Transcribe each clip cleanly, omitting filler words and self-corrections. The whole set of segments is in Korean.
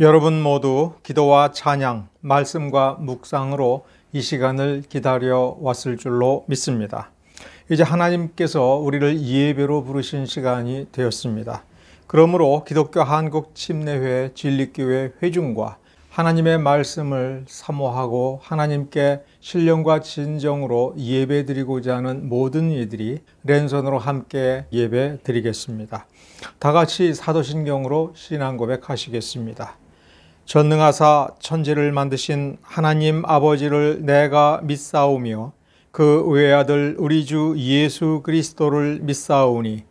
여러분 모두 기도와 찬양, 말씀과 묵상으로 이 시간을 기다려 왔을 줄로 믿습니다. 이제 하나님께서 우리를 예배로 부르신 시간이 되었습니다. 그러므로 기독교 한국침례회 진리교회 회중과 하나님의 말씀을 사모하고 하나님께 신령과 진정으로 예배드리고자 하는 모든 이들이 랜선으로 함께 예배드리겠습니다. 다 같이 사도신경으로 신앙 고백하시겠습니다. 전능하사 천지를 만드신 하나님 아버지를 내가 믿사오며 그 외아들 우리 주 예수 그리스도를 믿사오니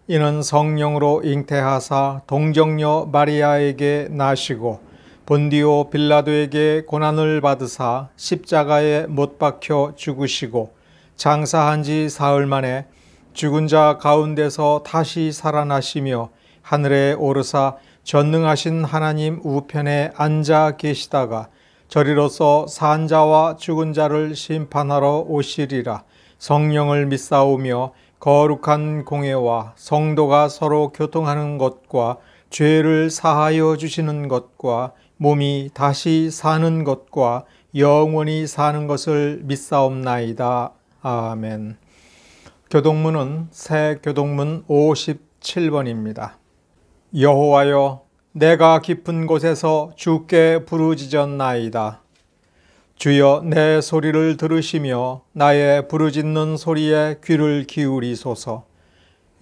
이는 성령으로 잉태하사 동정녀 마리아에게 나시고 본디오 빌라도에게 고난을 받으사 십자가에 못 박혀 죽으시고 장사한 지 사흘 만에 죽은 자 가운데서 다시 살아나시며 하늘에 오르사 전능하신 하나님 우편에 앉아 계시다가 저리로서 산 자와 죽은 자를 심판하러 오시리라. 성령을 믿사오며 거룩한 공회와 성도가 서로 교통하는 것과 죄를 사하여 주시는 것과 몸이 다시 사는 것과 영원히 사는 것을 믿사옵나이다. 아멘. 교동문은 새 교동문 57번입니다. 여호와여, 내가 깊은 곳에서 주께 부르짖었나이다. 주여, 내 소리를 들으시며 나의 부르짖는 소리에 귀를 기울이소서.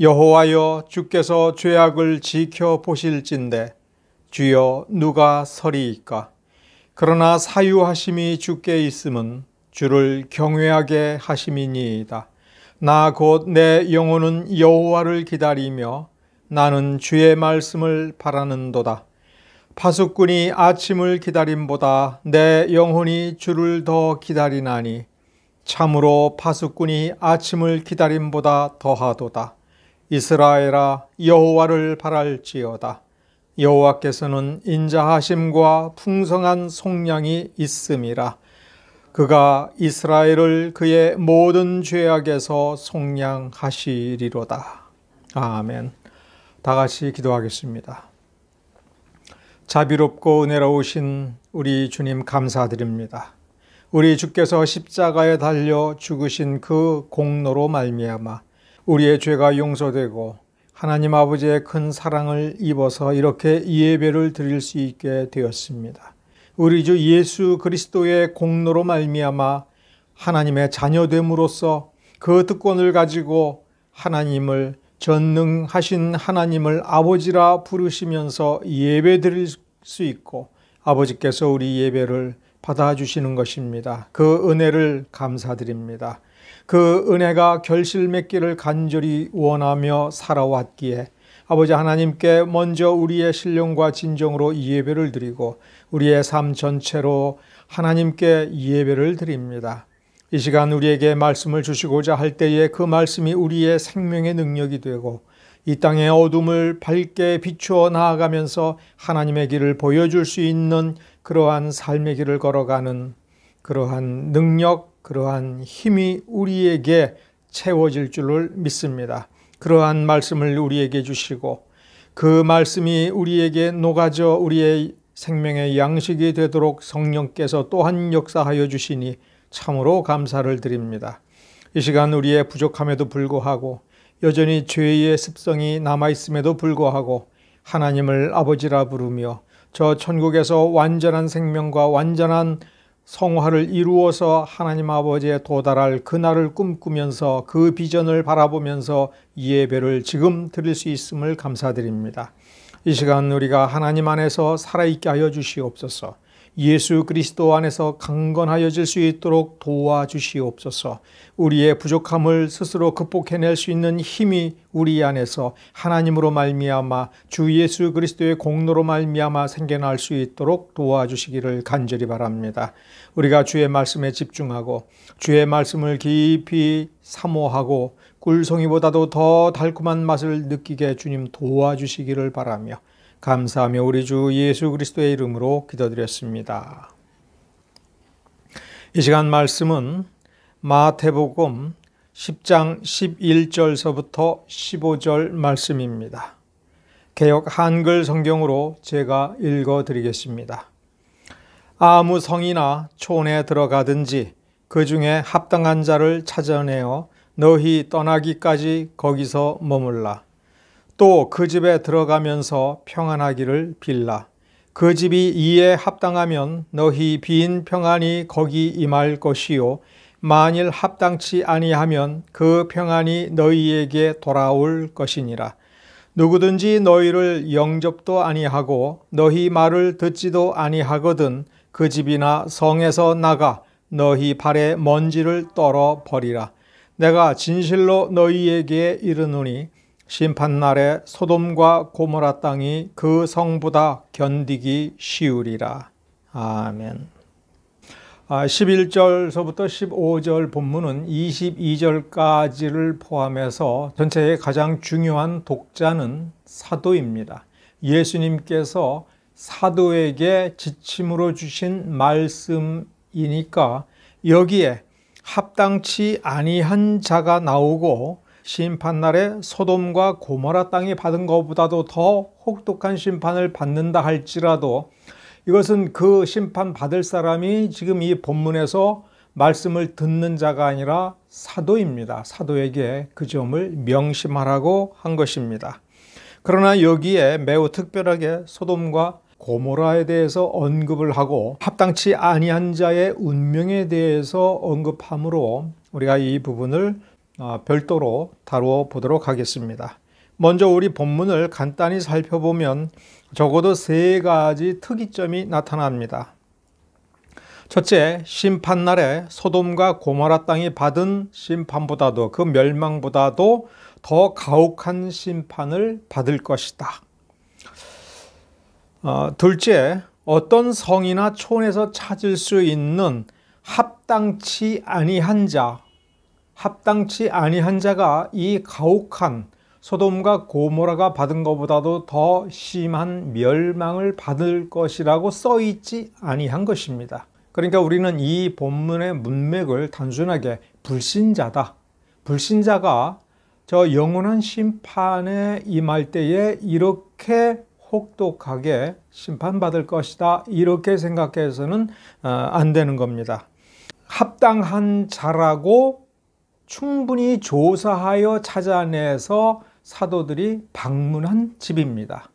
여호와여, 주께서 죄악을 지켜보실진대 주여 누가 서리이까. 그러나 사유하심이 주께 있음은 주를 경외하게 하심이니이다. 나 곧 내 영혼은 여호와를 기다리며 나는 주의 말씀을 바라는도다. 파수꾼이 아침을 기다림보다 내 영혼이 주를 더 기다리나니 참으로 파수꾼이 아침을 기다림보다 더하도다. 이스라엘아, 여호와를 바랄지어다. 여호와께서는 인자하심과 풍성한 속량이 있음이라. 그가 이스라엘을 그의 모든 죄악에서 속량하시리로다. 아멘. 다 같이 기도하겠습니다. 자비롭고 은혜로우신 우리 주님 감사드립니다. 우리 주께서 십자가에 달려 죽으신 그 공로로 말미암아 우리의 죄가 용서되고 하나님 아버지의 큰 사랑을 입어서 이렇게 예배를 드릴 수 있게 되었습니다. 우리 주 예수 그리스도의 공로로 말미암아 하나님의 자녀됨으로써 그 특권을 가지고 하나님을 전능하신 하나님을 아버지라 부르시면서 예배 드릴 수 있고 아버지께서 우리 예배를 받아주시는 것입니다. 그 은혜를 감사드립니다. 그 은혜가 결실 맺기를 간절히 원하며 살아왔기에 아버지 하나님께 먼저 우리의 신령과 진정으로 예배를 드리고 우리의 삶 전체로 하나님께 예배를 드립니다. 이 시간 우리에게 말씀을 주시고자 할 때에 그 말씀이 우리의 생명의 능력이 되고 이 땅의 어둠을 밝게 비추어 나아가면서 하나님의 길을 보여줄 수 있는 그러한 삶의 길을 걸어가는 그러한 능력, 그러한 힘이 우리에게 채워질 줄을 믿습니다. 그러한 말씀을 우리에게 주시고 그 말씀이 우리에게 녹아져 우리의 생명의 양식이 되도록 성령께서 또한 역사하여 주시니 참으로 감사를 드립니다. 이 시간 우리의 부족함에도 불구하고 여전히 죄의 습성이 남아있음에도 불구하고 하나님을 아버지라 부르며 저 천국에서 완전한 생명과 완전한 성화를 이루어서 하나님 아버지에 도달할 그날을 꿈꾸면서 그 비전을 바라보면서 예배를 지금 드릴 수 있음을 감사드립니다. 이 시간 우리가 하나님 안에서 살아있게 하여 주시옵소서. 예수 그리스도 안에서 강건하여질 수 있도록 도와주시옵소서. 우리의 부족함을 스스로 극복해낼 수 있는 힘이 우리 안에서 하나님으로 말미암아 주 예수 그리스도의 공로로 말미암아 생겨날 수 있도록 도와주시기를 간절히 바랍니다. 우리가 주의 말씀에 집중하고 주의 말씀을 깊이 사모하고 꿀송이보다도 더 달콤한 맛을 느끼게 주님 도와주시기를 바라며 감사하며 우리 주 예수 그리스도의 이름으로 기도드렸습니다. 이 시간 말씀은 마태복음 10장 11절서부터 15절 말씀입니다. 개역 한글 성경으로 제가 읽어 드리겠습니다. 아무 성이나 촌에 들어가든지 그 중에 합당한 자를 찾아내어 너희 떠나기까지 거기서 머물라. 또 그 집에 들어가면서 평안하기를 빌라. 그 집이 이에 합당하면 너희 빈 평안이 거기 임할 것이요 만일 합당치 아니하면 그 평안이 너희에게 돌아올 것이니라. 누구든지 너희를 영접도 아니하고 너희 말을 듣지도 아니하거든 그 집이나 성에서 나가 너희 발에 먼지를 떨어 버리라. 내가 진실로 너희에게 이르노니 심판날에 소돔과 고모라 땅이 그 성보다 견디기 쉬우리라. 아멘. 11절서부터 15절 본문은 22절까지를 포함해서 전체의 가장 중요한 독자는 사도입니다. 예수님께서 사도에게 지침으로 주신 말씀이니까 여기에 합당치 아니한 자가 나오고 심판날에 소돔과 고모라 땅이 받은 것보다도 더 혹독한 심판을 받는다 할지라도 이것은 그 심판 받을 사람이 지금 이 본문에서 말씀을 듣는 자가 아니라 사도입니다. 사도에게 그 점을 명심하라고 한 것입니다. 그러나 여기에 매우 특별하게 소돔과 고모라에 대해서 언급을 하고 합당치 아니한 자의 운명에 대해서 언급하므로 우리가 이 부분을 별도로 다루어 보도록 하겠습니다. 먼저 우리 본문을 간단히 살펴보면 적어도 세 가지 특이점이 나타납니다. 첫째, 심판날에 소돔과 고모라 땅이 받은 심판보다도 그 멸망보다도 더 가혹한 심판을 받을 것이다. 둘째, 어떤 성이나 촌에서 찾을 수 있는 합당치 아니한 자가 이 가혹한 소돔과 고모라가 받은 것보다도 더 심한 멸망을 받을 것이라고 써있지 아니한 것입니다. 그러니까 우리는 이 본문의 문맥을 단순하게 불신자다. 불신자가 저 영원한 심판에 임할 때에 이렇게 혹독하게 심판받을 것이다. 이렇게 생각해서는 안 되는 겁니다. 합당한 자라고 충분히 조사하여 찾아내서 사도들이 방문한 집입니다.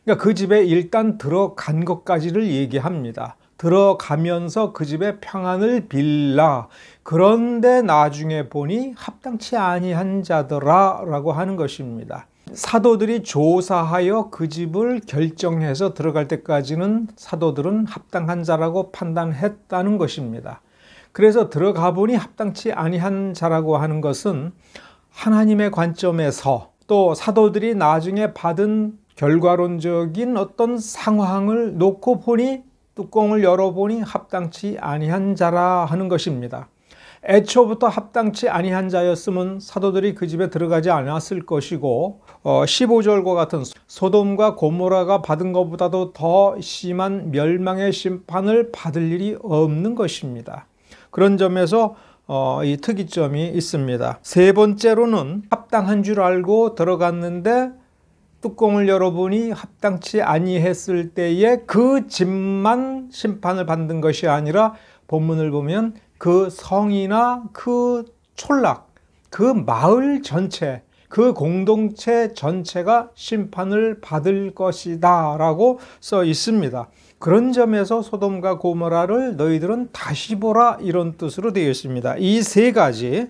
그러니까 그 집에 일단 들어간 것까지를 얘기합니다. 들어가면서 그 집에 평안을 빌라. 그런데 나중에 보니 합당치 아니한 자더라 라고 하는 것입니다. 사도들이 조사하여 그 집을 결정해서 들어갈 때까지는 사도들은 합당한 자라고 판단했다는 것입니다. 그래서 들어가 보니 합당치 아니한 자라고 하는 것은 하나님의 관점에서 또 사도들이 나중에 받은 결과론적인 어떤 상황을 놓고 보니 뚜껑을 열어보니 합당치 아니한 자라 하는 것입니다. 애초부터 합당치 아니한 자였으면 사도들이 그 집에 들어가지 않았을 것이고 15절과 같은 소돔과 고모라가 받은 것보다도 더 심한 멸망의 심판을 받을 일이 없는 것입니다. 그런 점에서 이 특이점이 있습니다. 세 번째로는 합당한 줄 알고 들어갔는데 뚜껑을 열어보니 합당치 아니했을 때에 그 집만 심판을 받는 것이 아니라 본문을 보면 그 성이나 그 촌락, 그 마을 전체, 그 공동체 전체가 심판을 받을 것이다 라고 써 있습니다. 그런 점에서 소돔과 고모라를 너희들은 다시 보라 이런 뜻으로 되어 있습니다. 이 세 가지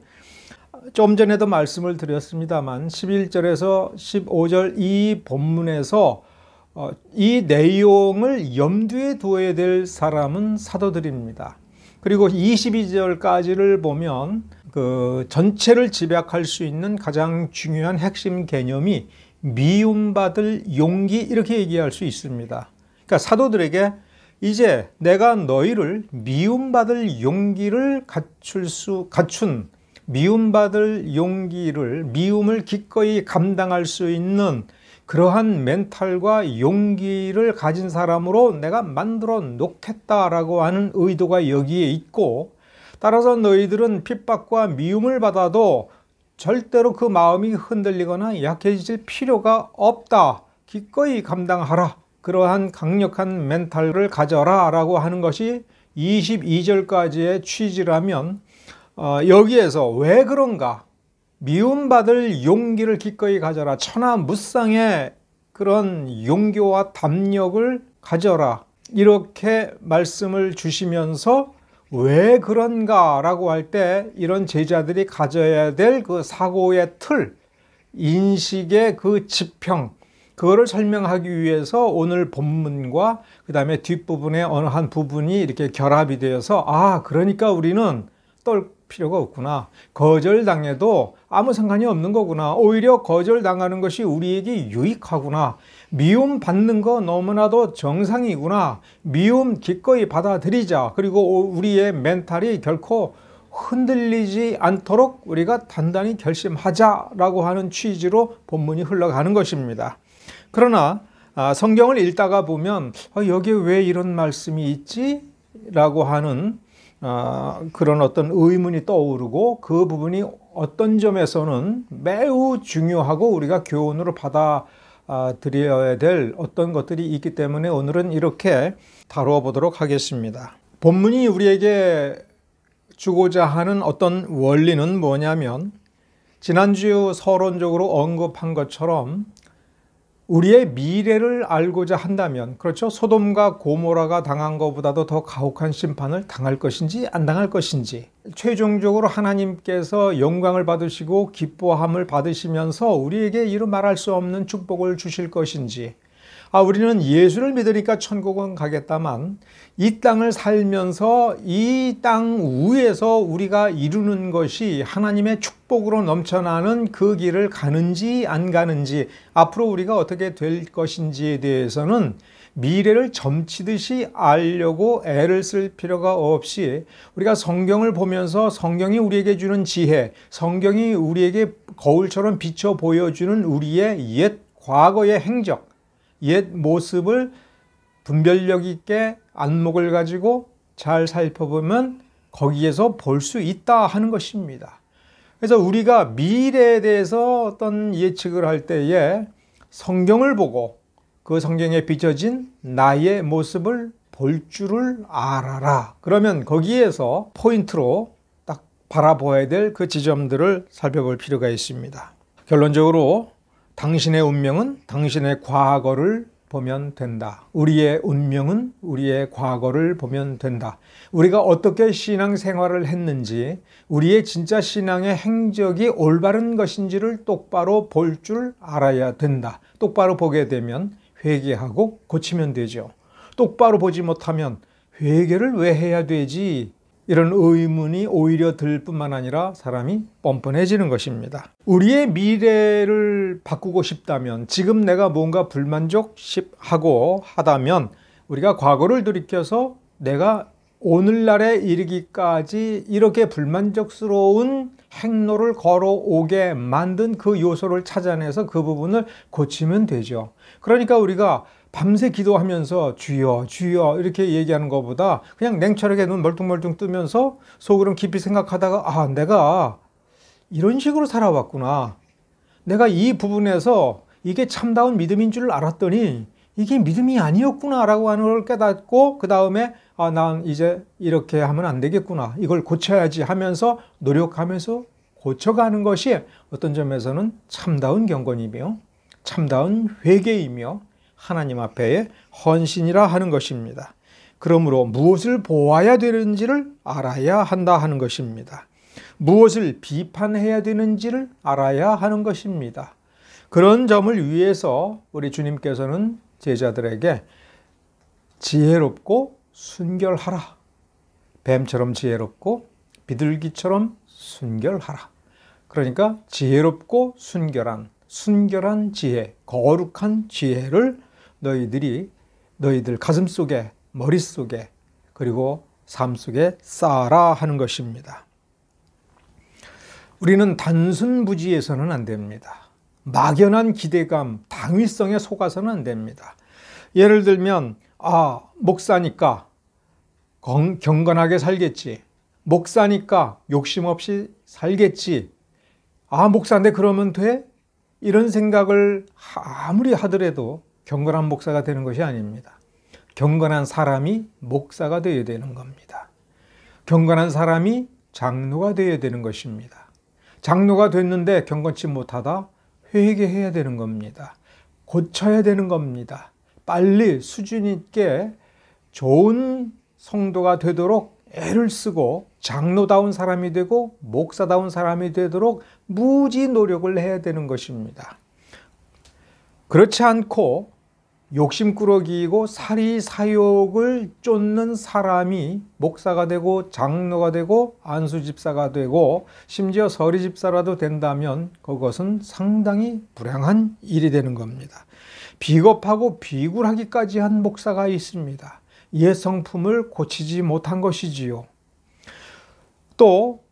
좀 전에도 말씀을 드렸습니다만 11절에서 15절 이 본문에서 이 내용을 염두에 두어야 될 사람은 사도들입니다. 그리고 22절까지를 보면 그 전체를 집약할 수 있는 가장 중요한 핵심 개념이 미움받을 용기 이렇게 얘기할 수 있습니다. 그러니까 사도들에게 이제 내가 너희를 미움받을 용기를 갖춘 미움받을 용기를 미움을 기꺼이 감당할 수 있는 그러한 멘탈과 용기를 가진 사람으로 내가 만들어 놓겠다라고 하는 의도가 여기에 있고 따라서 너희들은 핍박과 미움을 받아도 절대로 그 마음이 흔들리거나 약해질 필요가 없다. 기꺼이 감당하라. 그러한 강력한 멘탈을 가져라 라고 하는 것이 22절까지의 취지라면 여기에서 왜 그런가? 미움받을 용기를 기꺼이 가져라. 천하무쌍의 그런 용기와 담력을 가져라. 이렇게 말씀을 주시면서 왜 그런가 라고 할 때 이런 제자들이 가져야 될 그 사고의 틀, 인식의 그 지평, 그거를 설명하기 위해서 오늘 본문과 그 다음에 뒷부분의 어느 한 부분이 이렇게 결합이 되어서 그러니까 우리는 떨 필요가 없구나. 거절당해도 아무 상관이 없는 거구나. 오히려 거절당하는 것이 우리에게 유익하구나. 미움받는 거 너무나도 정상이구나. 미움 기꺼이 받아들이자. 그리고 우리의 멘탈이 결코 흔들리지 않도록 우리가 단단히 결심하자라고 하는 취지로 본문이 흘러가는 것입니다. 그러나 성경을 읽다가 보면 여기에 왜 이런 말씀이 있지? 라고 하는 그런 어떤 의문이 떠오르고 그 부분이 어떤 점에서는 매우 중요하고 우리가 교훈으로 받아들여야 될 어떤 것들이 있기 때문에 오늘은 이렇게 다루어 보도록 하겠습니다. 본문이 우리에게 주고자 하는 어떤 원리는 뭐냐면 지난주 서론적으로 언급한 것처럼 우리의 미래를 알고자 한다면, 그렇죠? 소돔과 고모라가 당한 것보다도 더 가혹한 심판을 당할 것인지 안 당할 것인지, 최종적으로 하나님께서 영광을 받으시고 기뻐함을 받으시면서 우리에게 이루 말할 수 없는 축복을 주실 것인지, 우리는 예수를 믿으니까 천국은 가겠다만 이 땅을 살면서 이 땅 위에서 우리가 이루는 것이 하나님의 축복으로 넘쳐나는 그 길을 가는지 안 가는지, 앞으로 우리가 어떻게 될 것인지에 대해서는 미래를 점치듯이 알려고 애를 쓸 필요가 없이 우리가 성경을 보면서 성경이 우리에게 주는 지혜, 성경이 우리에게 거울처럼 비춰 보여주는 우리의 옛 과거의 행적, 옛 모습을 분별력 있게 안목을 가지고 잘 살펴보면 거기에서 볼 수 있다 하는 것입니다. 그래서 우리가 미래에 대해서 어떤 예측을 할 때에 성경을 보고 그 성경에 비춰진 나의 모습을 볼 줄을 알아라. 그러면 거기에서 포인트로 딱 바라봐야 될 그 지점들을 살펴볼 필요가 있습니다. 결론적으로 당신의 운명은 당신의 과거를 보면 된다. 우리의 운명은 우리의 과거를 보면 된다. 우리가 어떻게 신앙생활을 했는지, 우리의 진짜 신앙의 행적이 올바른 것인지를 똑바로 볼 줄 알아야 된다. 똑바로 보게 되면 회개하고 고치면 되죠. 똑바로 보지 못하면 회개를 왜 해야 되지? 이런 의문이 오히려 들 뿐만 아니라 사람이 뻔뻔해지는 것입니다. 우리의 미래를 바꾸고 싶다면, 지금 내가 뭔가 불만족하고 하다면 우리가 과거를 돌이켜서 내가 오늘날에 이르기까지 이렇게 불만족스러운 행로를 걸어오게 만든 그 요소를 찾아내서 그 부분을 고치면 되죠. 그러니까 우리가 밤새 기도하면서 주여 주여 이렇게 얘기하는 것보다 그냥 냉철하게 눈 멀뚱멀뚱 뜨면서 속으로 깊이 생각하다가 내가 이런 식으로 살아왔구나. 내가 이 부분에서 이게 참다운 믿음인 줄 알았더니 이게 믿음이 아니었구나 라고 하는 걸 깨닫고 그 다음에 난 이제 이렇게 하면 안 되겠구나. 이걸 고쳐야지 하면서 노력하면서 고쳐가는 것이 어떤 점에서는 참다운 경건이며 참다운 회개이며 하나님 앞에의 헌신이라 하는 것입니다. 그러므로 무엇을 보아야 되는지를 알아야 한다 하는 것입니다. 무엇을 비판해야 되는지를 알아야 하는 것입니다. 그런 점을 위해서 우리 주님께서는 제자들에게 지혜롭고 순결하라. 뱀처럼 지혜롭고 비둘기처럼 순결하라. 그러니까 지혜롭고 순결한 지혜, 거룩한 지혜를 너희들 가슴속에, 머릿속에, 그리고 삶 속에 쌓아라 하는 것입니다. 우리는 단순부지해서는 안 됩니다. 막연한 기대감, 당위성에 속아서는 안 됩니다. 예를 들면 목사니까 경건하게 살겠지. 목사니까 욕심 없이 살겠지. 목사인데 그러면 돼? 이런 생각을 아무리 하더라도 경건한 목사가 되는 것이 아닙니다. 경건한 사람이 목사가 되어야 되는 겁니다. 경건한 사람이 장로가 되어야 되는 것입니다. 장로가 됐는데 경건치 못하다? 회개해야 되는 겁니다. 고쳐야 되는 겁니다. 빨리 수준 있게 좋은 성도가 되도록 애를 쓰고 장로다운 사람이 되고 목사다운 사람이 되도록 무지 노력을 해야 되는 것입니다. 그렇지 않고 욕심꾸러기이고 사리사욕을 쫓는 사람이 목사가 되고 장로가 되고 안수집사가 되고 심지어 서리집사라도 된다면 그것은 상당히 불행한 일이 되는 겁니다. 비겁하고 비굴하기까지 한 목사가 있습니다. 옛 성품을 고치지 못한 것이지요. 또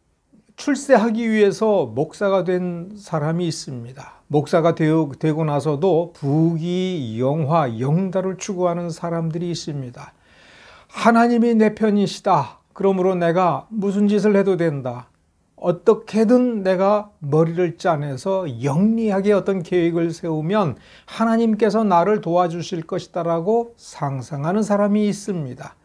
출세하기 위해서 목사가 된 사람이 있습니다. 목사가 되고 나서도 부귀, 영화, 영달을 추구하는 사람들이 있습니다. 하나님이 내 편이시다. 그러므로 내가 무슨 짓을 해도 된다. 어떻게든 내가 머리를 짜내서 영리하게 어떤 계획을 세우면 하나님께서 나를 도와주실 것이다 라고 상상하는 사람이 있습니다.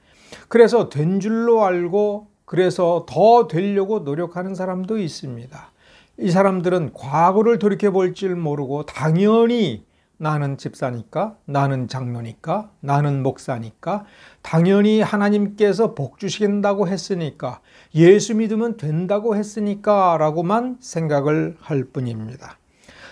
그래서 된 줄로 알고 그래서 더 되려고 노력하는 사람도 있습니다. 이 사람들은 과거를 돌이켜볼 줄 모르고 당연히 나는 집사니까, 나는 장로니까, 나는 목사니까, 당연히 하나님께서 복 주시겠다고 했으니까, 예수 믿으면 된다고 했으니까 라고만 생각을 할 뿐입니다.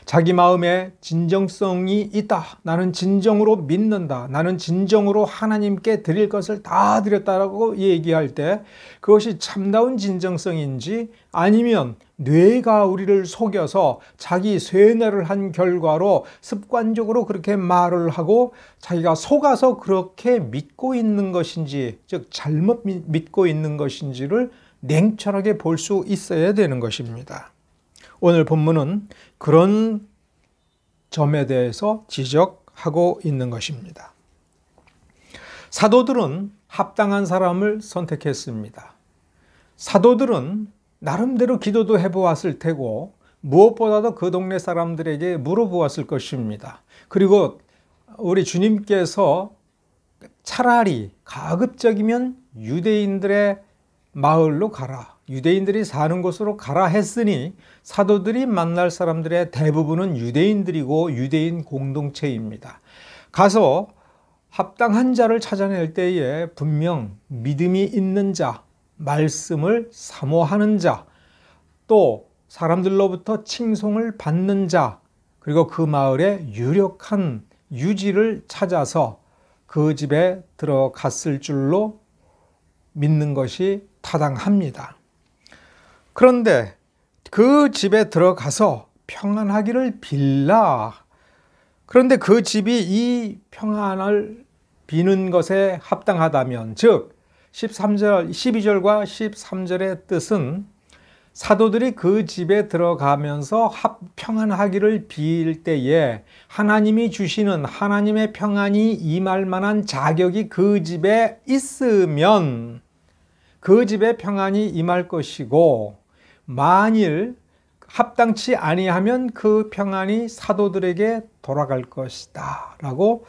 자기 마음에 진정성이 있다. 나는 진정으로 믿는다. 나는 진정으로 하나님께 드릴 것을 다 드렸다라고 얘기할 때 그것이 참다운 진정성인지 아니면 뇌가 우리를 속여서 자기 쇠뇌를 한 결과로 습관적으로 그렇게 말을 하고 자기가 속아서 그렇게 믿고 있는 것인지, 즉 잘못 믿고 있는 것인지를 냉철하게 볼 수 있어야 되는 것입니다. 오늘 본문은 그런 점에 대해서 지적하고 있는 것입니다. 사도들은 합당한 사람을 선택했습니다. 사도들은 나름대로 기도도 해보았을 테고 무엇보다도 그 동네 사람들에게 물어보았을 것입니다. 그리고 우리 주님께서 차라리 가급적이면 유대인들의 마을로 가라, 유대인들이 사는 곳으로 가라 했으니 사도들이 만날 사람들의 대부분은 유대인들이고 유대인 공동체입니다. 가서 합당한 자를 찾아낼 때에 분명 믿음이 있는 자, 말씀을 사모하는 자, 또 사람들로부터 칭송을 받는 자, 그리고 그 마을의 유력한 유지를 찾아서 그 집에 들어갔을 줄로 믿는 것이 타당합니다. 그런데 그 집에 들어가서 평안하기를 빌라. 그런데 그 집이 이 평안을 비는 것에 합당하다면, 즉 12절과 13절의 뜻은 사도들이 그 집에 들어가면서 평안하기를 빌 때에 하나님이 주시는 하나님의 평안이 임할 만한 자격이 그 집에 있으면 그 집에 평안이 임할 것이고, 만일 합당치 아니하면 그 평안이 사도들에게 돌아갈 것이다 라고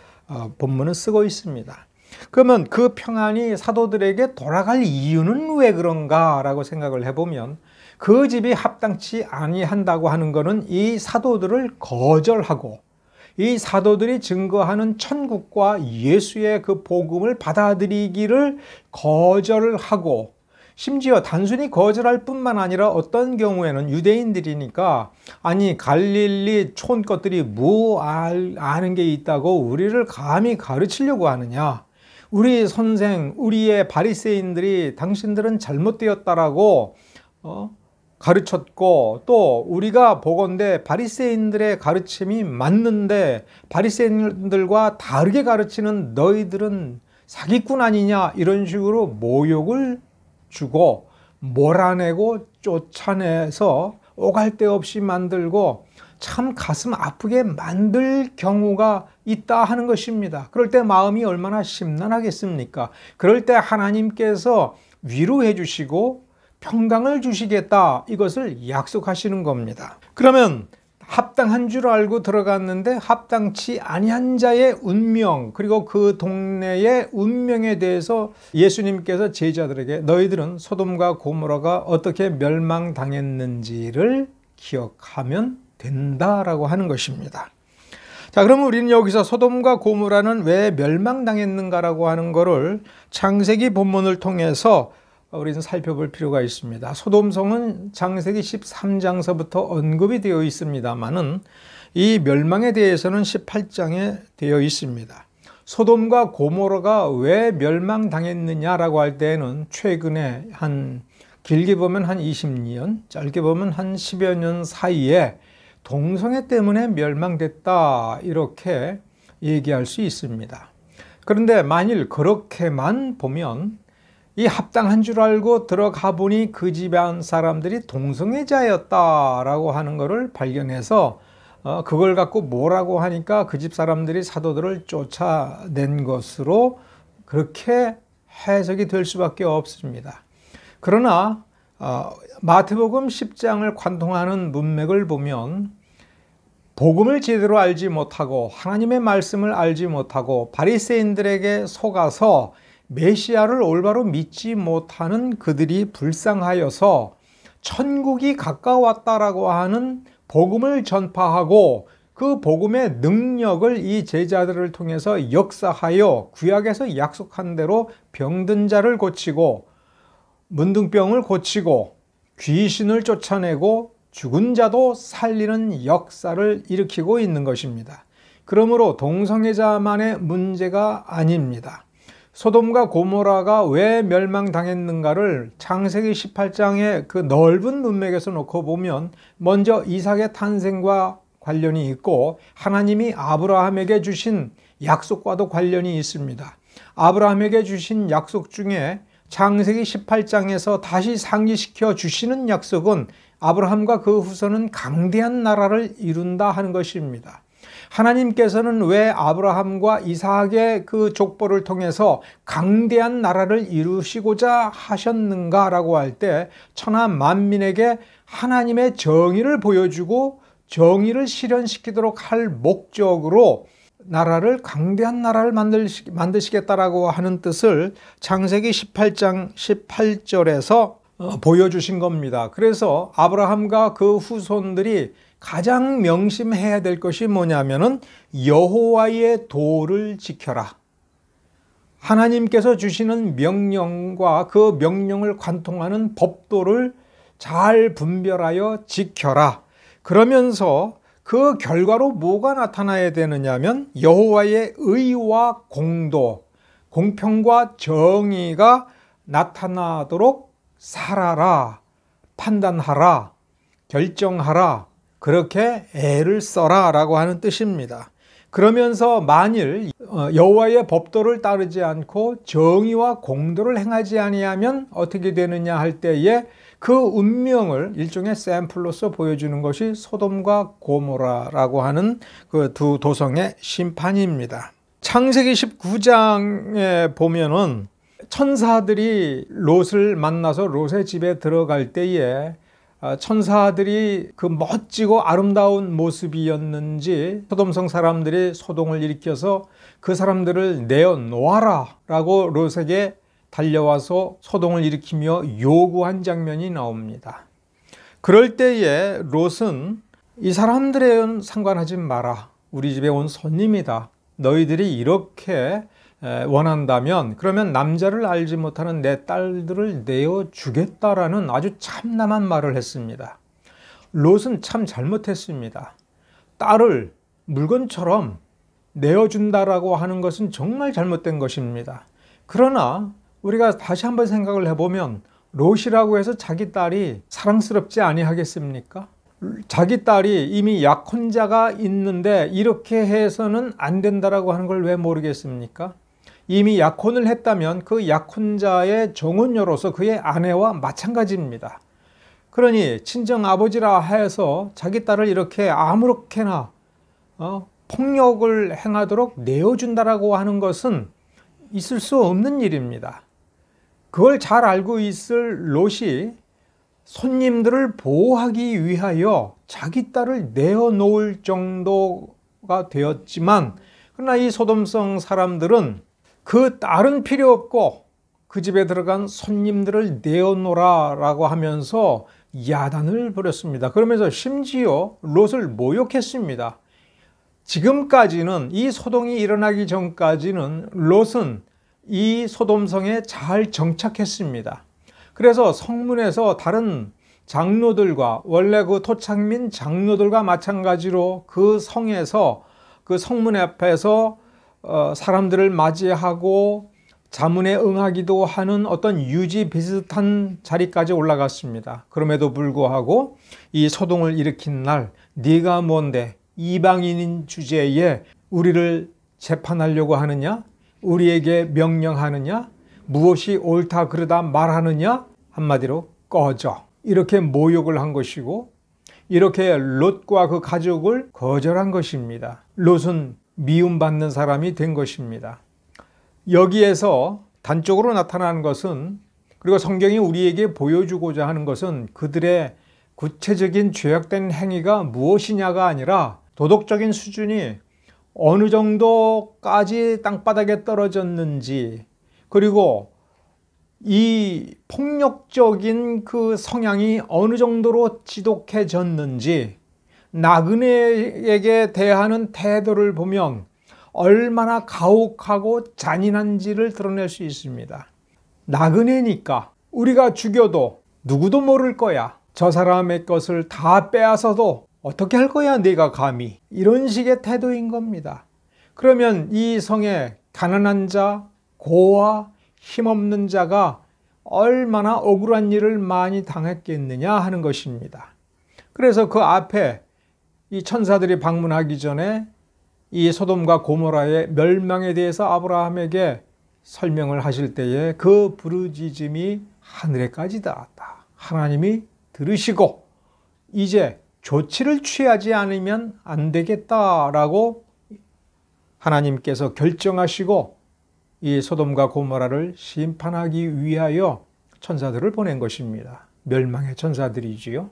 본문은 쓰고 있습니다. 그러면 그 평안이 사도들에게 돌아갈 이유는 왜 그런가 라고 생각을 해보면, 그 집이 합당치 아니한다고 하는 것은 이 사도들을 거절하고 이 사도들이 증거하는 천국과 예수의 그 복음을 받아들이기를 거절을 하고, 심지어 단순히 거절할 뿐만 아니라 어떤 경우에는 유대인들이니까 아니 갈릴리 촌 것들이 뭐 아는 게 있다고 우리를 감히 가르치려고 하느냐, 우리 선생, 우리의 바리새인들이 당신들은 잘못되었다라고 가르쳤고, 또 우리가 보건대 바리새인들의 가르침이 맞는데 바리새인들과 다르게 가르치는 너희들은 사기꾼 아니냐, 이런 식으로 모욕을 주고 몰아내고 쫓아내서 오갈 데 없이 만들고 참 가슴 아프게 만들 경우가 있다 하는 것입니다. 그럴 때 마음이 얼마나 심란하겠습니까? 그럴 때 하나님께서 위로해 주시고 평강을 주시겠다, 이것을 약속하시는 겁니다. 그러면 합당한 줄 알고 들어갔는데 합당치 아니한 자의 운명, 그리고 그 동네의 운명에 대해서 예수님께서 제자들에게 너희들은 소돔과 고모라가 어떻게 멸망당했는지를 기억하면 된다라고 하는 것입니다. 자, 그러면 우리는 여기서 소돔과 고모라는 왜 멸망당했는가라고 하는 것을 창세기 본문을 통해서 우리는 살펴볼 필요가 있습니다. 소돔성은 창세기 13장서부터 언급이 되어 있습니다만은 이 멸망에 대해서는 18장에 되어 있습니다. 소돔과 고모라가 왜 멸망당했느냐라고 할 때는 최근에 길게 보면 한 20년, 짧게 보면 한 10여 년 사이에 동성애 때문에 멸망됐다, 이렇게 얘기할 수 있습니다. 그런데 만일 그렇게만 보면 이 합당한 줄 알고 들어가 보니 그 집안 사람들이 동성애자였다라고 하는 것을 발견해서 그걸 갖고 뭐라고 하니까 그 집 사람들이 사도들을 쫓아낸 것으로 그렇게 해석이 될 수밖에 없습니다. 그러나 마태복음 10장을 관통하는 문맥을 보면 복음을 제대로 알지 못하고 하나님의 말씀을 알지 못하고 바리새인들에게 속아서 메시아를 올바로 믿지 못하는 그들이 불쌍하여서 천국이 가까웠다라고 하는 복음을 전파하고 그 복음의 능력을 이 제자들을 통해서 역사하여 구약에서 약속한 대로 병든 자를 고치고 문둥병을 고치고 귀신을 쫓아내고 죽은 자도 살리는 역사를 일으키고 있는 것입니다. 그러므로 동성애자만의 문제가 아닙니다. 소돔과 고모라가 왜 멸망당했는가를 창세기 18장의 그 넓은 문맥에서 놓고 보면 먼저 이삭의 탄생과 관련이 있고 하나님이 아브라함에게 주신 약속과도 관련이 있습니다. 아브라함에게 주신 약속 중에 창세기 18장에서 다시 상기시켜 주시는 약속은 아브라함과 그 후손은 강대한 나라를 이룬다 하는 것입니다. 하나님께서는 왜 아브라함과 이삭의 그 족보를 통해서 강대한 나라를 이루시고자 하셨는가라고 할 때 천하 만민에게 하나님의 정의를 보여주고 정의를 실현시키도록 할 목적으로 강대한 나라를 만드시겠다라고 하는 뜻을 창세기 18장 18절에서 보여주신 겁니다. 그래서 아브라함과 그 후손들이 가장 명심해야 될 것이 뭐냐면은 여호와의 도를 지켜라. 하나님께서 주시는 명령과 그 명령을 관통하는 법도를 잘 분별하여 지켜라. 그러면서 그 결과로 뭐가 나타나야 되느냐면 여호와의 의와 공도, 공평과 정의가 나타나도록 살아라, 판단하라, 결정하라, 그렇게 애를 써라 라고 하는 뜻입니다. 그러면서 만일 여호와의 법도를 따르지 않고 정의와 공도를 행하지 아니하면 어떻게 되느냐 할 때에 그 운명을 일종의 샘플로서 보여주는 것이 소돔과 고모라라고 하는 그 두 도성의 심판입니다. 창세기 19장에 보면은 천사들이 롯을 만나서 롯의 집에 들어갈 때에 천사들이 그 멋지고 아름다운 모습이었는지 소돔성 사람들이 소동을 일으켜서 그 사람들을 내어놓아라 라고 롯에게 달려와서 소동을 일으키며 요구한 장면이 나옵니다. 그럴 때에 롯은 이 사람들에는 상관하지 마라. 우리 집에 온 손님이다. 너희들이 이렇게 원한다면 그러면 남자를 알지 못하는 내 딸들을 내어주겠다라는 아주 참남한 말을 했습니다. 롯은 참 잘못했습니다. 딸을 물건처럼 내어준다라고 하는 것은 정말 잘못된 것입니다. 그러나 우리가 다시 한번 생각을 해보면 롯이라고 해서 자기 딸이 사랑스럽지 아니하겠습니까? 자기 딸이 이미 약혼자가 있는데 이렇게 해서는 안 된다라고 하는 걸 왜 모르겠습니까? 이미 약혼을 했다면 그 약혼자의 정혼녀로서 그의 아내와 마찬가지입니다. 그러니 친정 아버지라 해서 자기 딸을 이렇게 아무렇게나 폭력을 행하도록 내어준다라고 하는 것은 있을 수 없는 일입니다. 그걸 잘 알고 있을 롯이 손님들을 보호하기 위하여 자기 딸을 내어놓을 정도가 되었지만, 그러나 이 소돔성 사람들은 그 딸은 필요 없고 그 집에 들어간 손님들을 내어놓으라라고 하면서 야단을 벌였습니다. 그러면서 심지어 롯을 모욕했습니다. 지금까지는, 이 소동이 일어나기 전까지는 롯은 이 소돔성에 잘 정착했습니다. 그래서 성문에서 다른 장로들과, 원래 그 토착민 장로들과 마찬가지로 그 성에서, 그 성문 앞에서 사람들을 맞이하고 자문에 응하기도 하는 어떤 유지 비슷한 자리까지 올라갔습니다. 그럼에도 불구하고 이 소동을 일으킨 날, 네가 뭔데 이방인인 주제에 우리를 재판하려고 하느냐? 우리에게 명령하느냐? 무엇이 옳다 그르다 말하느냐? 한마디로 꺼져. 이렇게 모욕을 한 것이고, 이렇게 롯과 그 가족을 거절한 것입니다. 롯은 미움받는 사람이 된 것입니다. 여기에서 단적으로 나타나는 것은, 그리고 성경이 우리에게 보여주고자 하는 것은 그들의 구체적인 죄악된 행위가 무엇이냐가 아니라 도덕적인 수준이 어느 정도까지 땅바닥에 떨어졌는지, 그리고 이 폭력적인 그 성향이 어느 정도로 지독해졌는지, 나그네에게 대하는 태도를 보면 얼마나 가혹하고 잔인한지를 드러낼 수 있습니다. 나그네니까 우리가 죽여도 누구도 모를 거야. 저 사람의 것을 다 빼앗아도 어떻게 할 거야 네가 감히. 이런 식의 태도인 겁니다. 그러면 이 성에 가난한 자, 고아, 힘없는 자가 얼마나 억울한 일을 많이 당했겠느냐 하는 것입니다. 그래서 그 앞에 이 천사들이 방문하기 전에 이 소돔과 고모라의 멸망에 대해서 아브라함에게 설명을 하실 때에 그 부르짖음이 하늘에까지 닿았다. 하나님이 들으시고 이제 조치를 취하지 않으면 안 되겠다라고 하나님께서 결정하시고 이 소돔과 고모라를 심판하기 위하여 천사들을 보낸 것입니다. 멸망의 천사들이지요.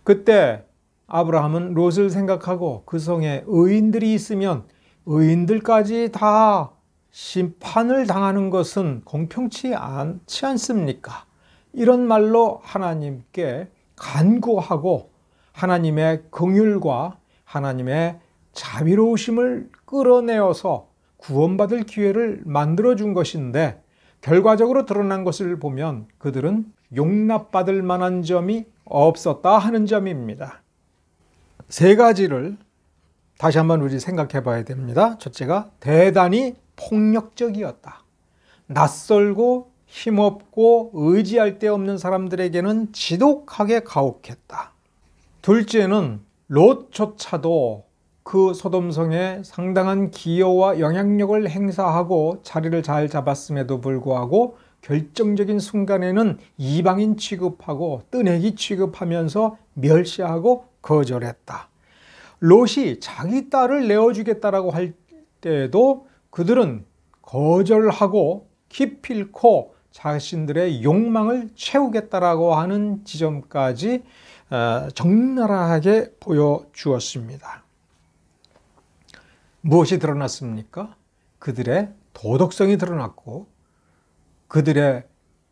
그때 아브라함은 롯을 생각하고 그 성에 의인들이 있으면 의인들까지 다 심판을 당하는 것은 공평치 않지 않습니까? 이런 말로 하나님께 간구하고 하나님의 긍휼과 하나님의 자비로우심을 끌어내어서 구원받을 기회를 만들어준 것인데, 결과적으로 드러난 것을 보면 그들은 용납받을 만한 점이 없었다 하는 점입니다. 세 가지를 다시 한번 우리 생각해 봐야 됩니다. 첫째가 대단히 폭력적이었다. 낯설고 힘없고 의지할 데 없는 사람들에게는 지독하게 가혹했다. 둘째는 롯조차도 그 소돔성에 상당한 기여와 영향력을 행사하고 자리를 잘 잡았음에도 불구하고 결정적인 순간에는 이방인 취급하고 뜨내기 취급하면서 멸시하고 거절했다. 롯이 자기 딸을 내어주겠다라고 할 때에도 그들은 거절하고 기필코 자신들의 욕망을 채우겠다라고 하는 지점까지 적나라하게 보여주었습니다. 무엇이 드러났습니까? 그들의 도덕성이 드러났고 그들의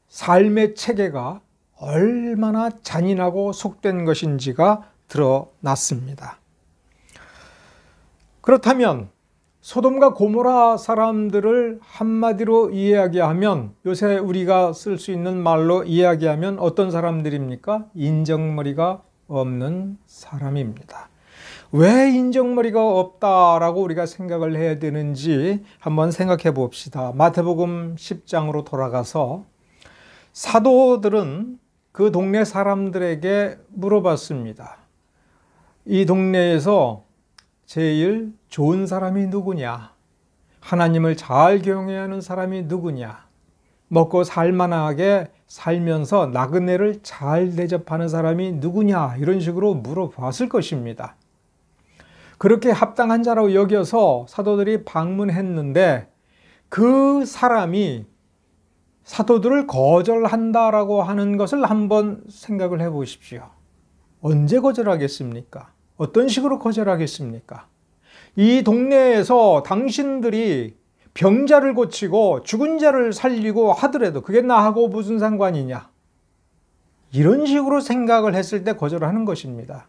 삶의 체계가 얼마나 잔인하고 속된 것인지가 드러났습니다. 그렇다면 소돔과 고모라 사람들을 한마디로 이야기하면, 요새 우리가 쓸 수 있는 말로 이야기하면 어떤 사람들입니까? 인정머리가 없는 사람입니다. 왜 인정머리가 없다라고 우리가 생각을 해야 되는지 한번 생각해 봅시다. 마태복음 10장으로 돌아가서 사도들은 그 동네 사람들에게 물어봤습니다. 이 동네에서 제일 좋은 사람이 누구냐? 하나님을 잘 경외하는 하는 사람이 누구냐? 먹고 살만하게 살면서 나그네를 잘 대접하는 사람이 누구냐? 이런 식으로 물어봤을 것입니다. 그렇게 합당한 자라고 여겨서 사도들이 방문했는데 그 사람이 사도들을 거절한다라고 하는 것을 한번 생각을 해 보십시오. 언제 거절하겠습니까? 어떤 식으로 거절하겠습니까? 이 동네에서 당신들이 병자를 고치고 죽은 자를 살리고 하더라도 그게 나하고 무슨 상관이냐? 이런 식으로 생각을 했을 때 거절하는 것입니다.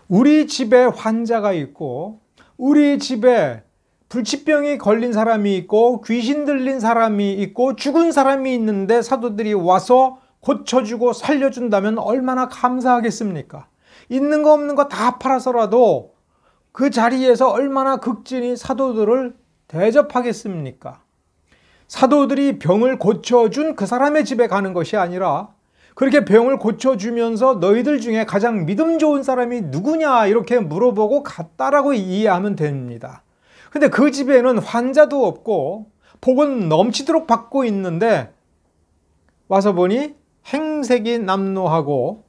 우리 집에 환자가 있고 우리 집에 불치병이 걸린 사람이 있고 귀신 들린 사람이 있고 죽은 사람이 있는데 사도들이 와서 고쳐주고 살려준다면 얼마나 감사하겠습니까? 있는 거 없는 거 다 팔아서라도 그 자리에서 얼마나 극진히 사도들을 대접하겠습니까? 사도들이 병을 고쳐준 그 사람의 집에 가는 것이 아니라 그렇게 병을 고쳐주면서 너희들 중에 가장 믿음 좋은 사람이 누구냐 이렇게 물어보고 갔다라고 이해하면 됩니다. 근데 그 집에는 환자도 없고 복은 넘치도록 받고 있는데 와서 보니 행색이 남노하고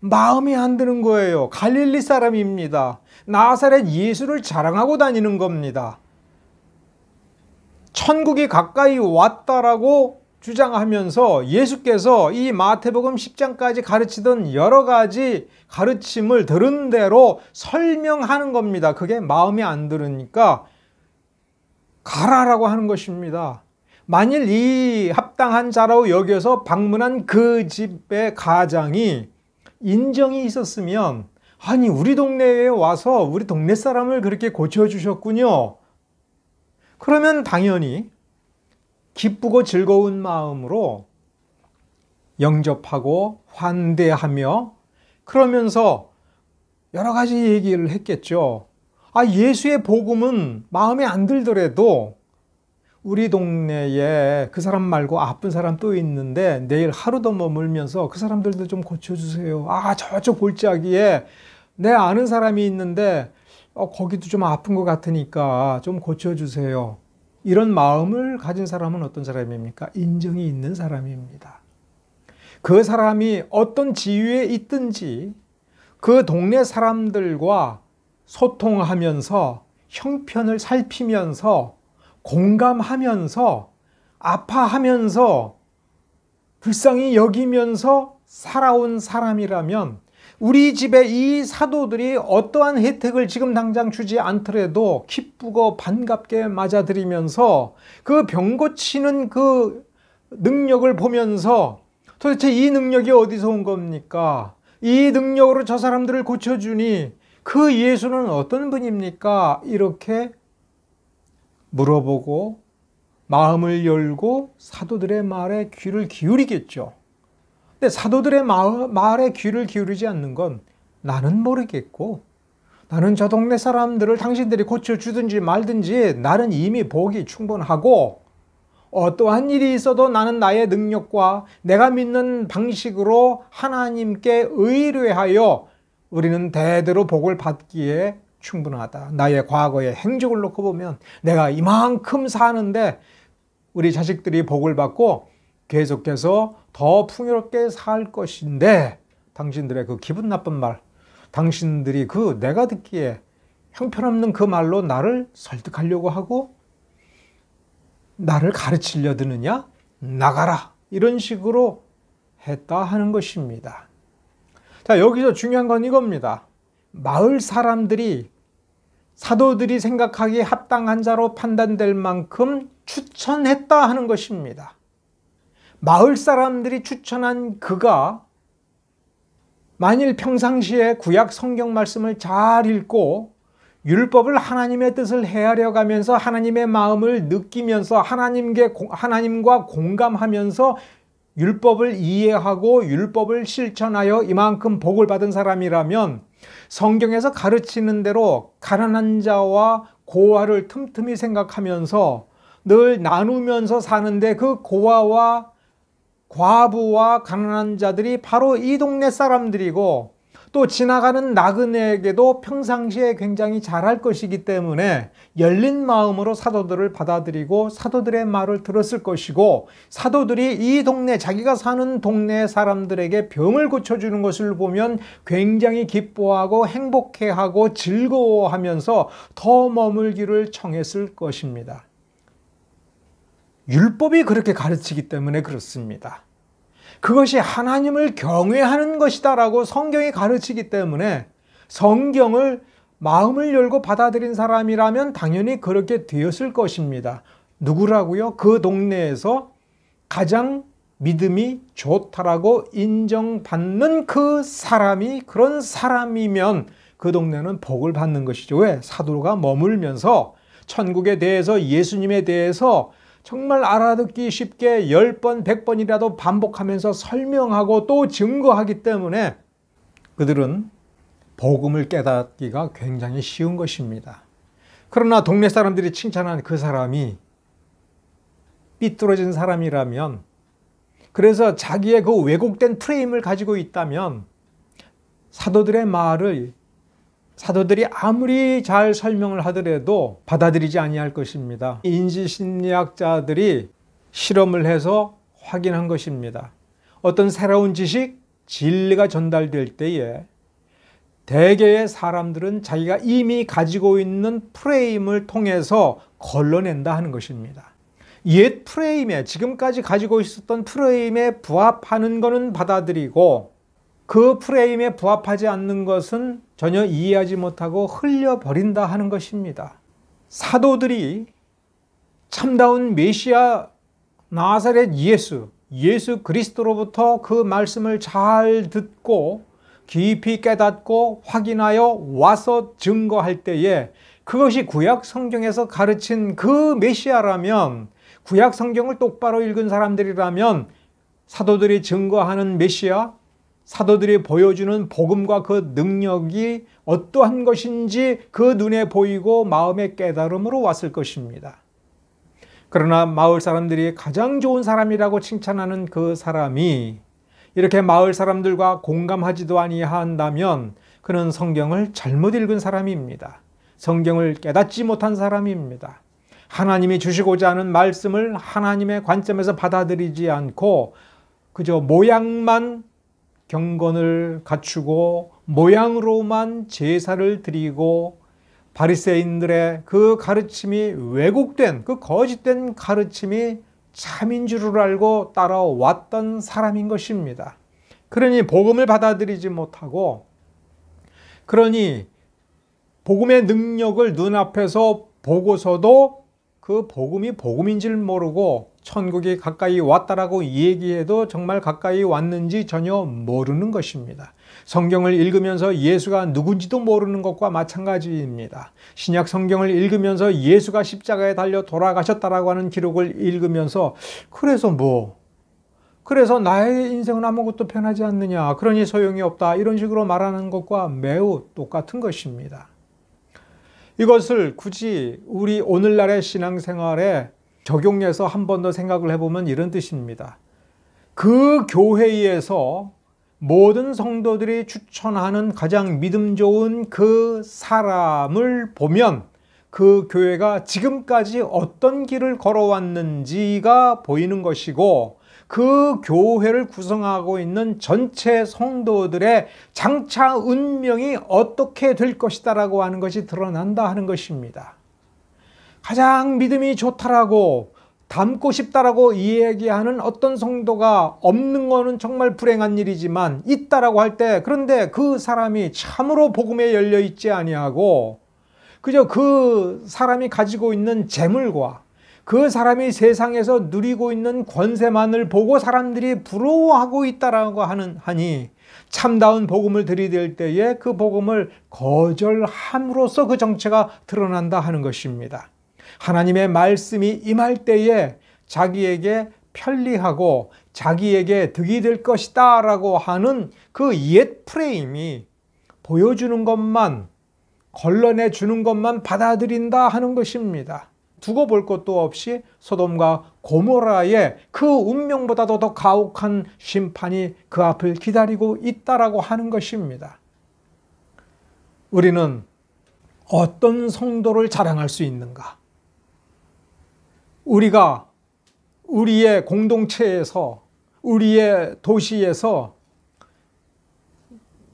마음이 안 드는 거예요. 갈릴리 사람입니다. 나사렛 예수를 자랑하고 다니는 겁니다. 천국이 가까이 왔다라고 주장하면서 예수께서 이 마태복음 10장까지 가르치던 여러 가지 가르침을 들은 대로 설명하는 겁니다. 그게 마음에 안 들으니까 가라라고 하는 것입니다. 만일 이 합당한 자라고 여겨서 방문한 그 집의 가장이 인정이 있었으면 아니 우리 동네에 와서 우리 동네 사람을 그렇게 고쳐주셨군요. 그러면 당연히 기쁘고 즐거운 마음으로 영접하고 환대하며 그러면서 여러 가지 얘기를 했겠죠. 예수의 복음은 마음에 안 들더라도 우리 동네에 그 사람 말고 아픈 사람 또 있는데 내일 하루 더 머물면서 그 사람들도 좀 고쳐주세요. 저쪽 골짜기에 내 아는 사람이 있는데 거기도 좀 아픈 것 같으니까 좀 고쳐주세요. 이런 마음을 가진 사람은 어떤 사람입니까? 인정이 있는 사람입니다. 그 사람이 어떤 지위에 있든지 그 동네 사람들과 소통하면서 형편을 살피면서 공감하면서 아파하면서 불쌍히 여기면서 살아온 사람이라면 우리 집에 이 사도들이 어떠한 혜택을 지금 당장 주지 않더라도 기쁘고 반갑게 맞아들이면서 그 병 고치는 그 능력을 보면서 도대체 이 능력이 어디서 온 겁니까? 이 능력으로 저 사람들을 고쳐주니 그 예수는 어떤 분입니까? 이렇게 물어보고 마음을 열고 사도들의 말에 귀를 기울이겠죠. 근데 사도들의 말에 귀를 기울이지 않는 건 나는 모르겠고 나는 저 동네 사람들을 당신들이 고쳐주든지 말든지 나는 이미 복이 충분하고 어떠한 일이 있어도 나는 나의 능력과 내가 믿는 방식으로 하나님께 의뢰하여 우리는 대대로 복을 받기에 충분하다. 나의 과거의 행적을 놓고 보면 내가 이만큼 사는데 우리 자식들이 복을 받고 계속해서 더 풍요롭게 살 것인데 당신들의 그 기분 나쁜 말, 당신들이 그 내가 듣기에 형편없는 그 말로 나를 설득하려고 하고 나를 가르치려 드느냐? 나가라. 이런 식으로 했다 하는 것입니다. 자, 여기서 중요한 건 이겁니다. 마을 사람들이 사도들이 생각하기에 합당한 자로 판단될 만큼 추천했다 하는 것입니다. 마을 사람들이 추천한 그가 만일 평상시에 구약 성경 말씀을 잘 읽고 율법을 하나님의 뜻을 헤아려 가면서 하나님의 마음을 느끼면서 하나님과 공감하면서 율법을 이해하고 율법을 실천하여 이만큼 복을 받은 사람이라면 성경에서 가르치는 대로 가난한 자와 고아를 틈틈이 생각하면서 늘 나누면서 사는데 그 고아와 과부와 가난한 자들이 바로 이 동네 사람들이고 또 지나가는 나그네에게도 평상시에 굉장히 잘할 것이기 때문에 열린 마음으로 사도들을 받아들이고 사도들의 말을 들었을 것이고 사도들이 이 동네 자기가 사는 동네 사람들에게 병을 고쳐주는 것을 보면 굉장히 기뻐하고 행복해하고 즐거워하면서 더 머물기를 청했을 것입니다. 율법이 그렇게 가르치기 때문에 그렇습니다. 그것이 하나님을 경외하는 것이다라고 성경이 가르치기 때문에 성경을 마음을 열고 받아들인 사람이라면 당연히 그렇게 되었을 것입니다. 누구라고요? 그 동네에서 가장 믿음이 좋다라고 인정받는 그 사람이 그런 사람이면 그 동네는 복을 받는 것이죠. 왜? 사도가 머물면서 천국에 대해서 예수님에 대해서 정말 알아듣기 쉽게 10번, 100번이라도 반복하면서 설명하고 또 증거하기 때문에 그들은 복음을 깨닫기가 굉장히 쉬운 것입니다. 그러나 동네 사람들이 칭찬한 그 사람이 삐뚤어진 사람이라면, 그래서 자기의 그 왜곡된 프레임을 가지고 있다면 사도들의 말을 사도들이 아무리 잘 설명을 하더라도 받아들이지 아니할 것입니다. 인지심리학자들이 실험을 해서 확인한 것입니다. 어떤 새로운 지식, 진리가 전달될 때에 대개의 사람들은 자기가 이미 가지고 있는 프레임을 통해서 걸러낸다 하는 것입니다. 옛 프레임에, 지금까지 가지고 있었던 프레임에 부합하는 것은 받아들이고 그 프레임에 부합하지 않는 것은 전혀 이해하지 못하고 흘려버린다 하는 것입니다. 사도들이 참다운 메시아 나사렛 예수 그리스도로부터 그 말씀을 잘 듣고 깊이 깨닫고 확인하여 와서 증거할 때에 그것이 구약 성경에서 가르친 그 메시아라면, 구약 성경을 똑바로 읽은 사람들이라면 사도들이 증거하는 메시아, 사도들이 보여주는 복음과 그 능력이 어떠한 것인지 그 눈에 보이고 마음의 깨달음으로 왔을 것입니다. 그러나 마을 사람들이 가장 좋은 사람이라고 칭찬하는 그 사람이 이렇게 마을 사람들과 공감하지도 아니한다면 그는 성경을 잘못 읽은 사람입니다. 성경을 깨닫지 못한 사람입니다. 하나님이 주시고자 하는 말씀을 하나님의 관점에서 받아들이지 않고 그저 모양만 경건을 갖추고 모양으로만 제사를 드리고 바리새인들의 그 가르침이 왜곡된, 그 거짓된 가르침이 참인 줄을 알고 따라왔던 사람인 것입니다. 그러니 복음을 받아들이지 못하고, 그러니 복음의 능력을 눈앞에서 보고서도 그 복음이 복음인 줄 모르고 천국이 가까이 왔다라고 얘기해도 정말 가까이 왔는지 전혀 모르는 것입니다. 성경을 읽으면서 예수가 누군지도 모르는 것과 마찬가지입니다. 신약 성경을 읽으면서 예수가 십자가에 달려 돌아가셨다라고 하는 기록을 읽으면서 그래서 나의 인생은 아무것도 변하지 않느냐, 그러니 소용이 없다, 이런 식으로 말하는 것과 매우 똑같은 것입니다. 이것을 굳이 우리 오늘날의 신앙생활에 적용해서 한 번 더 생각을 해보면 이런 뜻입니다. 그 교회에서 모든 성도들이 추천하는 가장 믿음 좋은 그 사람을 보면 그 교회가 지금까지 어떤 길을 걸어왔는지가 보이는 것이고, 그 교회를 구성하고 있는 전체 성도들의 장차 운명이 어떻게 될 것이다라고 하는 것이 드러난다 하는 것입니다. 가장 믿음이 좋다라고 닮고 싶다라고 이야기하는 어떤 성도가 없는 것은 정말 불행한 일이지만 있다라고 할 때, 그런데 그 사람이 참으로 복음에 열려 있지 아니하고 그저 그 사람이 가지고 있는 재물과 그 사람이 세상에서 누리고 있는 권세만을 보고 사람들이 부러워하고 있다라고 하니 참다운 복음을 들이댈 때에 그 복음을 거절함으로써 그 정체가 드러난다 하는 것입니다. 하나님의 말씀이 임할 때에 자기에게 편리하고 자기에게 득이 될 것이다 라고 하는 그 옛 프레임이 보여주는 것만, 걸러내 주는 것만 받아들인다 하는 것입니다. 두고 볼 것도 없이 소돔과 고모라의 그 운명보다도 더 가혹한 심판이 그 앞을 기다리고 있다라고 하는 것입니다. 우리는 어떤 성도를 자랑할 수 있는가? 우리가 우리의 공동체에서, 우리의 도시에서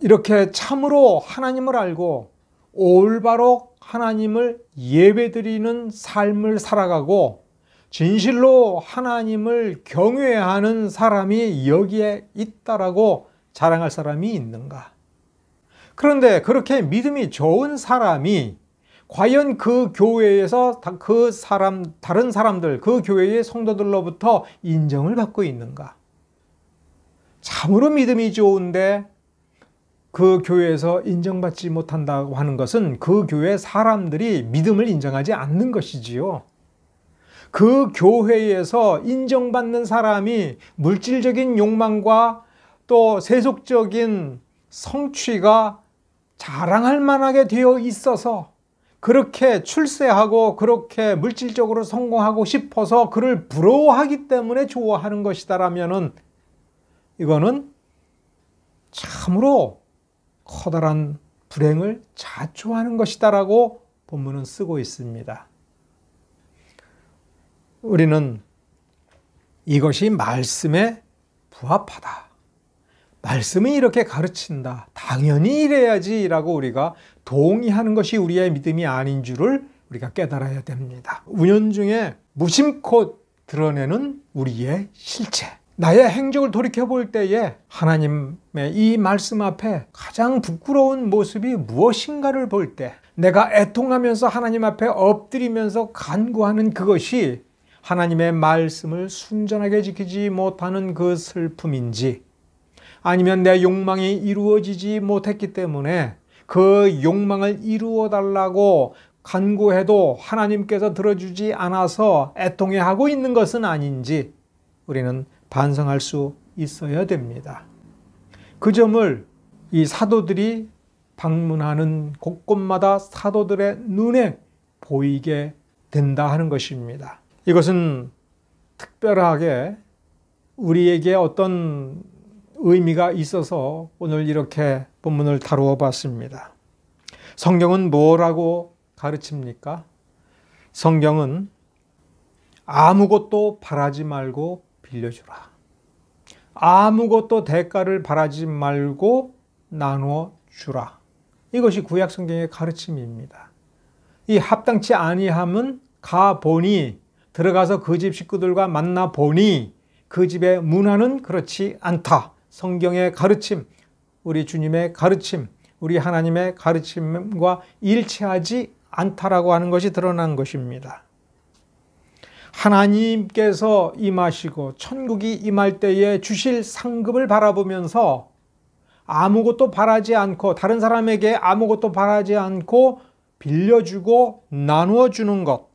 이렇게 참으로 하나님을 알고 올바로 하나님을 예배드리는 삶을 살아가고 진실로 하나님을 경외하는 사람이 여기에 있다라고 자랑할 사람이 있는가? 그런데 그렇게 믿음이 좋은 사람이 과연 그 교회에서 다른 사람들, 그 교회의 성도들로부터 인정을 받고 있는가? 참으로 믿음이 좋은데 그 교회에서 인정받지 못한다고 하는 것은 그 교회 사람들이 믿음을 인정하지 않는 것이지요. 그 교회에서 인정받는 사람이 물질적인 욕망과 또 세속적인 성취가 자랑할 만하게 되어 있어서 그렇게 출세하고 그렇게 물질적으로 성공하고 싶어서 그를 부러워하기 때문에 좋아하는 것이다라면은 이거는 참으로 커다란 불행을 자초하는 것이다라고 본문은 쓰고 있습니다. 우리는 이것이 말씀에 부합하다. 말씀이 이렇게 가르친다. 당연히 이래야지라고 우리가 동의하는 것이 우리의 믿음이 아닌 줄을 우리가 깨달아야 됩니다. 운연중에 무심코 드러내는 우리의 실체. 나의 행적을 돌이켜볼 때에 하나님의 이 말씀 앞에 가장 부끄러운 모습이 무엇인가를 볼 때 내가 애통하면서 하나님 앞에 엎드리면서 간구하는 그것이 하나님의 말씀을 순전하게 지키지 못하는 그 슬픔인지 아니면 내 욕망이 이루어지지 못했기 때문에 그 욕망을 이루어 달라고 간구해도 하나님께서 들어주지 않아서 애통해하고 있는 것은 아닌지 우리는 반성할 수 있어야 됩니다. 그 점을 이 사도들이 방문하는 곳곳마다 사도들의 눈에 보이게 된다 하는 것입니다. 이것은 특별하게 우리에게 어떤 의미가 있어서 오늘 이렇게 본문을 다루어 봤습니다. 성경은 뭐라고 가르칩니까? 성경은 아무것도 바라지 말고 빌려주라. 아무것도 대가를 바라지 말고 나누어 주라. 이것이 구약 성경의 가르침입니다. 이 합당치 아니함은 가보니 들어가서 그 집 식구들과 만나보니 그 집의 문화는 그렇지 않다. 성경의 가르침, 우리 주님의 가르침, 우리 하나님의 가르침과 일치하지 않다라고 하는 것이 드러난 것입니다. 하나님께서 임하시고 천국이 임할 때에 주실 상급을 바라보면서 아무것도 바라지 않고 다른 사람에게 아무것도 바라지 않고 빌려주고 나누어 주는 것.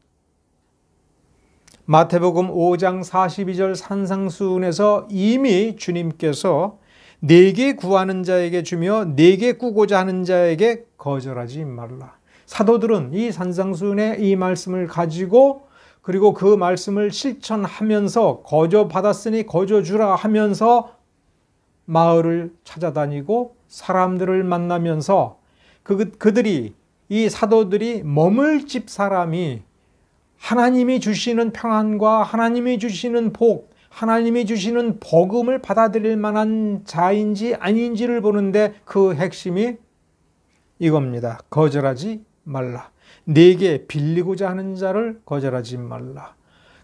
마태복음 5장 42절 산상수훈에서 이미 주님께서 내게 구하는 자에게 주며 내게 꾸고자 하는 자에게 거절하지 말라. 사도들은 이 산상수훈의 이 말씀을 가지고 그리고 그 말씀을 실천하면서 거저 받았으니 거저 주라 하면서 마을을 찾아다니고 사람들을 만나면서 그들이 이 사도들이 머물 집 사람이 하나님이 주시는 평안과 하나님이 주시는 복, 하나님이 주시는 복음을 받아들일 만한 자인지 아닌지를 보는데 그 핵심이 이겁니다. 거절하지 말라. 내게 빌리고자 하는 자를 거절하지 말라.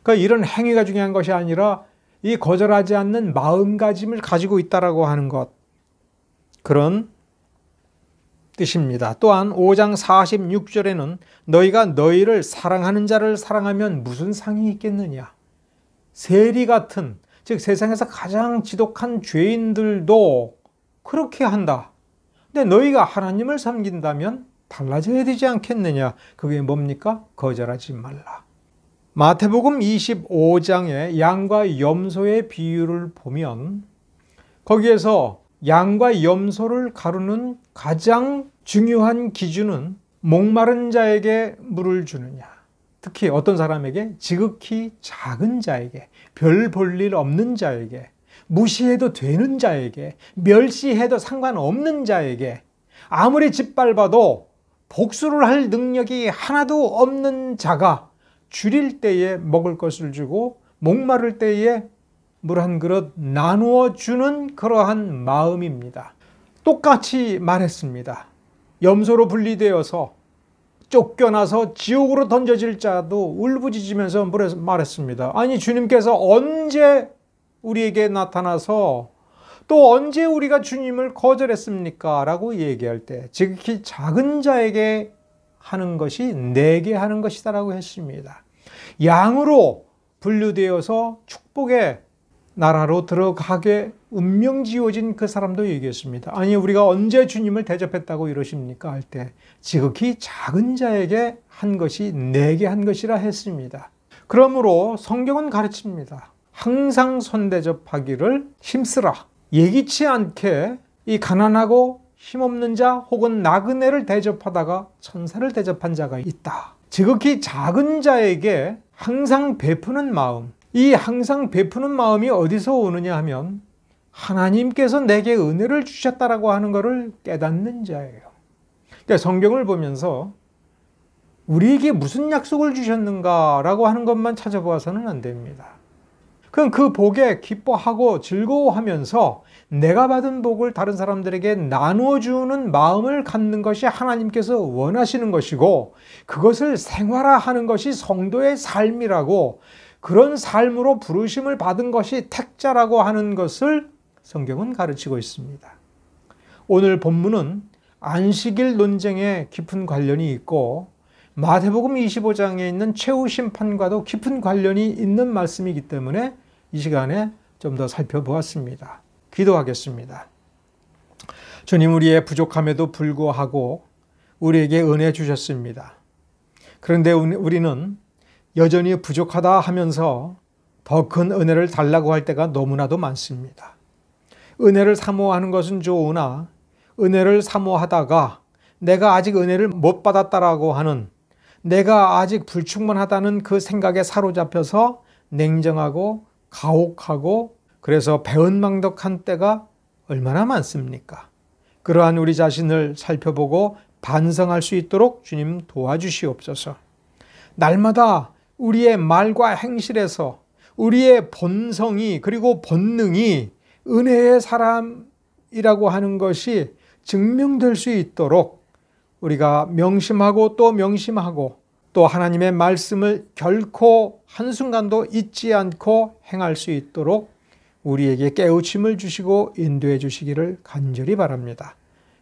그러니까 이런 행위가 중요한 것이 아니라 이 거절하지 않는 마음가짐을 가지고 있다라고 하는 것. 그런 뜻입니다. 또한 5장 46절에는 너희가 너희를 사랑하는 자를 사랑하면 무슨 상이 있겠느냐. 세리 같은, 즉 세상에서 가장 지독한 죄인들도 그렇게 한다. 근데 너희가 하나님을 섬긴다면 달라져야 되지 않겠느냐. 그게 뭡니까? 거절하지 말라. 마태복음 25장의 양과 염소의 비유를 보면 거기에서 양과 염소를 가르는 가장 중요한 기준은 목마른 자에게 물을 주느냐. 특히 어떤 사람에게 지극히 작은 자에게, 별 볼 일 없는 자에게, 무시해도 되는 자에게, 멸시해도 상관없는 자에게, 아무리 짓밟아도 복수를 할 능력이 하나도 없는 자가 줄일 때에 먹을 것을 주고 목마를 때에 물 한 그릇 나누어 주는 그러한 마음입니다. 똑같이 말했습니다. 염소로 분리되어서 쫓겨나서 지옥으로 던져질 자도 울부짖으면서 말했습니다. 아니, 주님께서 언제 우리에게 나타나서 또 언제 우리가 주님을 거절했습니까? 라고 얘기할 때 지극히 작은 자에게 하는 것이 내게 하는 것이다 라고 했습니다. 양으로 분류되어서 축복의 나라로 들어가게 운명 지어진 그 사람도 얘기했습니다. 아니, 우리가 언제 주님을 대접했다고 이러십니까? 할 때 지극히 작은 자에게 한 것이 내게 한 것이라 했습니다. 그러므로 성경은 가르칩니다. 항상 손대접하기를 힘쓰라. 예기치 않게 이 가난하고 힘없는 자 혹은 나그네를 대접하다가 천사를 대접한 자가 있다. 지극히 작은 자에게 항상 베푸는 마음, 이 항상 베푸는 마음이 어디서 오느냐 하면 하나님께서 내게 은혜를 주셨다라고 하는 것을 깨닫는 자예요. 그러니까 성경을 보면서 우리에게 무슨 약속을 주셨는가라고 하는 것만 찾아보아서는 안 됩니다. 그럼 그 복에 기뻐하고 즐거워하면서 내가 받은 복을 다른 사람들에게 나누어주는 마음을 갖는 것이 하나님께서 원하시는 것이고, 그것을 생활화하는 것이 성도의 삶이라고, 그런 삶으로 부르심을 받은 것이 택자라고 하는 것을 성경은 가르치고 있습니다. 오늘 본문은 안식일 논쟁에 깊은 관련이 있고 마태복음 25장에 있는 최후 심판과도 깊은 관련이 있는 말씀이기 때문에 이 시간에 좀 더 살펴보았습니다. 기도하겠습니다. 주님, 우리의 부족함에도 불구하고 우리에게 은혜 주셨습니다. 그런데 우리는 여전히 부족하다 하면서 더 큰 은혜를 달라고 할 때가 너무나도 많습니다. 은혜를 사모하는 것은 좋으나 은혜를 사모하다가 내가 아직 은혜를 못 받았다라고 하는, 내가 아직 불충분하다는 그 생각에 사로잡혀서 냉정하고 가혹하고 그래서 배은망덕한 때가 얼마나 많습니까? 그러한 우리 자신을 살펴보고 반성할 수 있도록 주님 도와주시옵소서. 날마다 우리의 말과 행실에서 우리의 본성이 그리고 본능이 은혜의 사람이라고 하는 것이 증명될 수 있도록 우리가 명심하고 또 명심하고 또 하나님의 말씀을 결코 한순간도 잊지 않고 행할 수 있도록 우리에게 깨우침을 주시고 인도해 주시기를 간절히 바랍니다.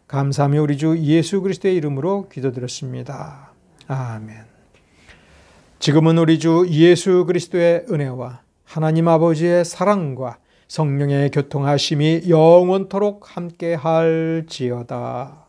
감사하며 우리 주 예수 그리스도의 이름으로 기도드렸습니다. 아멘. 지금은 우리 주 예수 그리스도의 은혜와 하나님 아버지의 사랑과 성령의 교통하심이 영원토록 함께 할지어다.